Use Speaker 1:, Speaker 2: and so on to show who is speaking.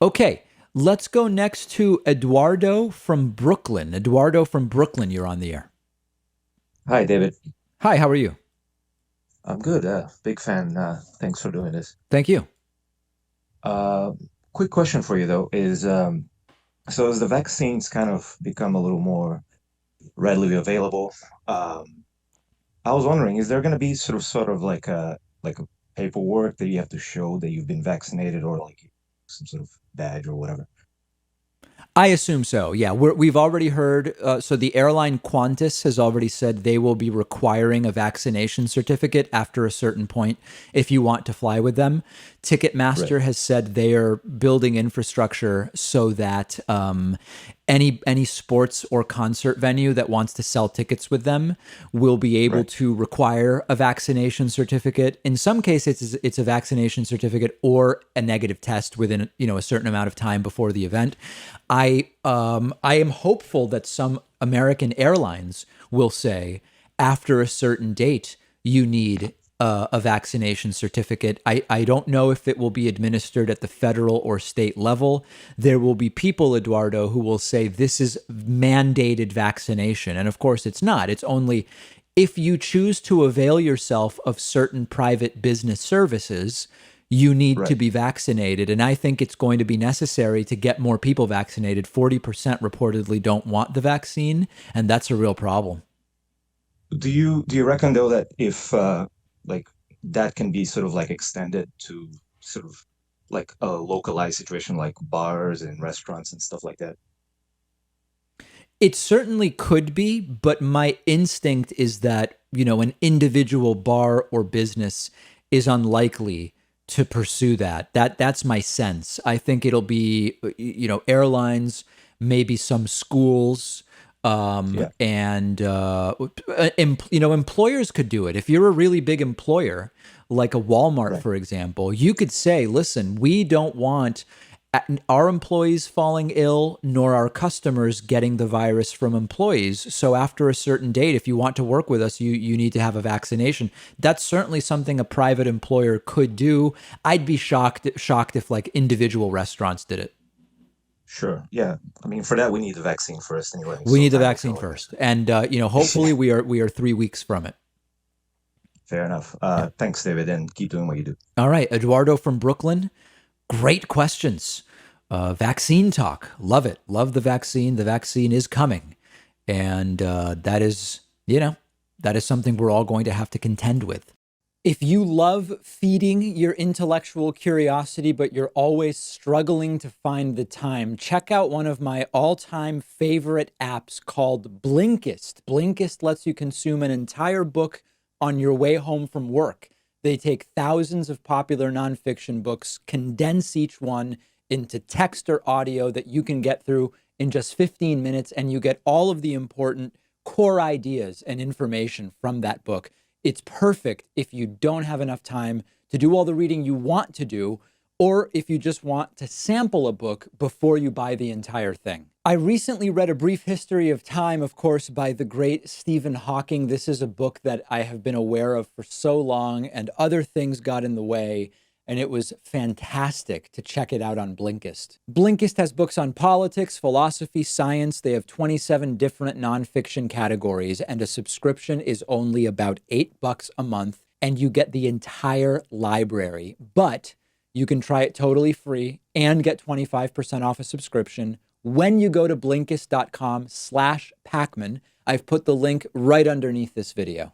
Speaker 1: Okay, let's go next to Eduardo from Brooklyn. Eduardo from Brooklyn, you're on the air.
Speaker 2: Hi, David.
Speaker 1: Hi, how are you?
Speaker 2: I'm good. Big fan. Thanks for doing this.
Speaker 1: Thank you.
Speaker 2: Uh, Quick question for you though is so as the vaccines kind of become a little more readily available, um, I was wondering, is there going to be sort of like a paperwork that you have to show that you've been vaccinated or like some sort of badge or whatever?
Speaker 1: I assume so. Yeah, we've already heard. So the airline Qantas has already said they will be requiring a vaccination certificate after a certain point if you want to fly with them.
Speaker 2: Right.
Speaker 1: Ticketmaster has said they are building infrastructure so that any sports or concert venue that wants to sell tickets with them will be able
Speaker 2: Right.
Speaker 1: to require a vaccination certificate. In some cases, it's a vaccination certificate or a negative test within a certain amount of time before the event. I am hopeful that some American airlines will say after a certain date you need a vaccination certificate. I don't know if it will be administered at the federal or state level. There will be people, Eduardo, who will say this is mandated vaccination. And of course, it's not. It's only if you choose to avail yourself of certain private business services, you need to
Speaker 2: Right.
Speaker 1: be vaccinated. And I think it's going to be necessary to get more people vaccinated. 40% reportedly don't want the vaccine, and that's a real problem.
Speaker 2: Do you reckon though that if like that can be sort of like extended to sort of like a localized situation like bars and restaurants and stuff like that?
Speaker 1: It certainly could be, but my instinct is that, an individual bar or business is unlikely to pursue that. That's my sense. I think it'll be, airlines, maybe some schools,
Speaker 2: Yeah.
Speaker 1: and employers could do it. If you're a really big employer, like a Walmart,
Speaker 2: Right.
Speaker 1: for example, you could say, "Listen, we don't want our employees falling ill, nor our customers getting the virus from employees. So after a certain date, if you want to work with us, you need to have a vaccination." That's certainly something a private employer could do. I'd be shocked if like individual restaurants did it.
Speaker 2: Sure. Yeah. I mean, for that we need the vaccine first anyway,
Speaker 1: We
Speaker 2: so
Speaker 1: need the
Speaker 2: time will
Speaker 1: vaccine
Speaker 2: tell, I guess.
Speaker 1: first, and hopefully we are 3 weeks from it.
Speaker 2: Fair enough.
Speaker 1: Yeah.
Speaker 2: Thanks, David, and keep doing what you do.
Speaker 1: All right, Eduardo from Brooklyn. Great questions. Vaccine talk. Love it. Love the vaccine. The vaccine is coming. And that is something we're all going to have to contend with. If you love feeding your intellectual curiosity, but you're always struggling to find the time, check out one of my all time favorite apps called Blinkist. Blinkist lets you consume an entire book on your way home from work. They take thousands of popular nonfiction books, condense each one into text or audio that you can get through in just 15 minutes, and you get all of the important core ideas and information from that book. It's perfect if you don't have enough time to do all the reading you want to do, or if you just want to sample a book before you buy the entire thing. I recently read A Brief History of Time, of course, by the great Stephen Hawking. This is a book that I have been aware of for so long, and other things got in the way, and it was fantastic to check it out on Blinkist. Blinkist has books on politics, philosophy, science. They have 27 different nonfiction categories, and a subscription is only about $8 a month, and you get the entire library. But you can try it totally free and get 25% off a subscription when you go to Blinkist.com/Pakman. I've put the link right underneath this video.